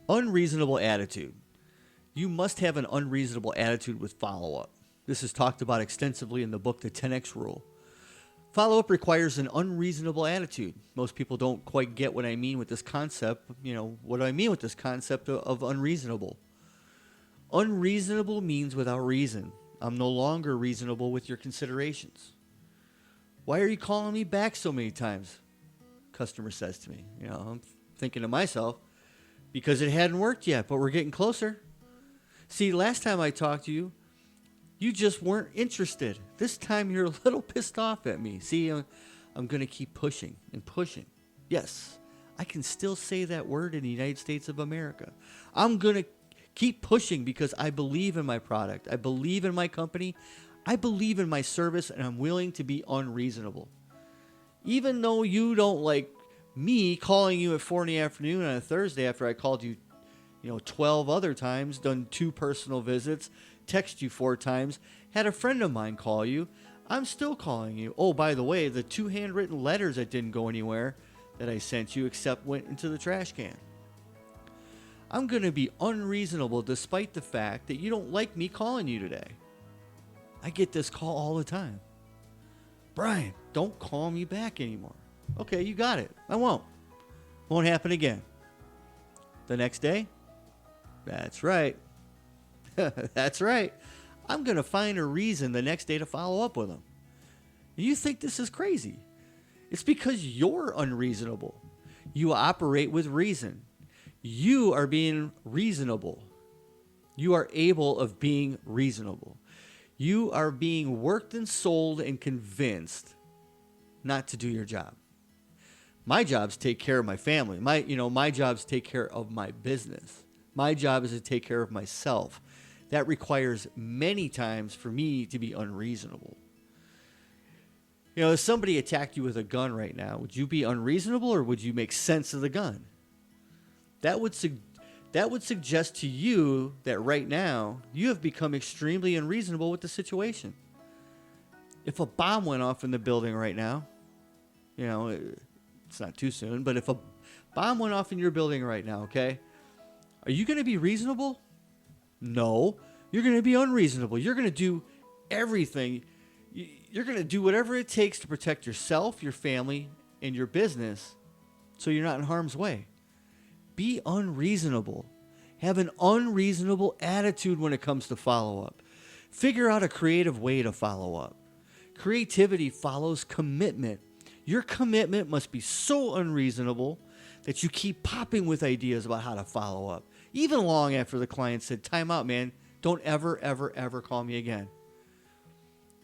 Unreasonable attitude. You must have an unreasonable attitude with follow-up. This is talked about extensively in the book, The 10X Rule. Follow-up requires an unreasonable attitude. Most people don't quite get what I mean with this concept. What do I mean with this concept of unreasonable? Unreasonable means without reason. I'm no longer reasonable with your considerations. Why are you calling me back so many times? Customer says to me. I'm thinking to myself, because it hadn't worked yet, but we're getting closer. See, last time I talked to you, you just weren't interested. This time you're a little pissed off at me. See, I'm going to keep pushing and pushing. Yes, I can still say that word in the United States of America. I'm going to keep pushing because I believe in my product. I believe in my company. I believe in my service, and I'm willing to be unreasonable. Even though you don't like me calling you at 4 in the afternoon on a Thursday after I called you, 12 other times, done 2 personal visits, text you 4 times, had a friend of mine call you, I'm still calling you. Oh, by the way, the 2 handwritten letters that didn't go anywhere that I sent you except went into the trash can. I'm going to be unreasonable despite the fact that you don't like me calling you today. I get this call all the time. Brian, don't call me back anymore. Okay, you got it. I won't. Won't happen again. The next day? That's right. That's right. I'm going to find a reason the next day to follow up with them. You think this is crazy. It's because you're unreasonable. You operate with reason. You are being reasonable. You are able of being reasonable. You are being worked and sold and convinced not to do your job. My job is to take care of my family. My job is to take care of my business. My job is to take care of myself. That requires many times for me to be unreasonable. If somebody attacked you with a gun right now, would you be unreasonable or would you make sense of the gun? That would suggest to you that right now you have become extremely unreasonable with the situation. If a bomb went off in the building right now, it's not too soon, but if a bomb went off in your building right now, okay, are you going to be reasonable? No, you're going to be unreasonable. You're going to do everything. You're going to do whatever it takes to protect yourself, your family, and your business so you're not in harm's way. Be unreasonable. Have an unreasonable attitude when it comes to follow-up. Figure out a creative way to follow up. Creativity follows commitment. Your commitment must be so unreasonable that you keep popping with ideas about how to follow up, even long after the client said, time out, man. Don't ever, ever, ever call me again.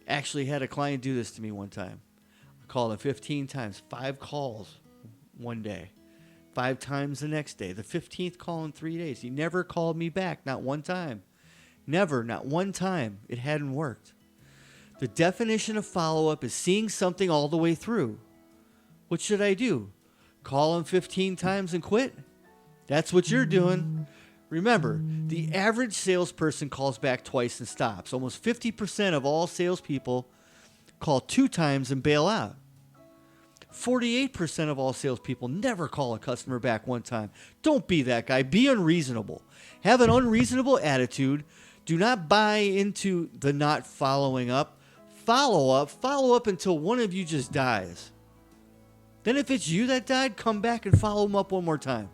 Actually had a client do this to me one time. I called him 15 times, 5 calls one day, 5 times the next day, the 15th call in 3 days. He never called me back, not one time. Never, not one time. It hadn't worked. The definition of follow-up is seeing something all the way through. What should I do? Call him 15 times and quit? That's what you're doing. Remember, the average salesperson calls back twice and stops. Almost 50% of all salespeople call 2 times and bail out. 48% of all salespeople never call a customer back 1 time. Don't be that guy. Be unreasonable. Have an unreasonable attitude. Do not buy into the not following up. Follow up until one of you just dies. Then if it's you that died, come back and follow them up one more time.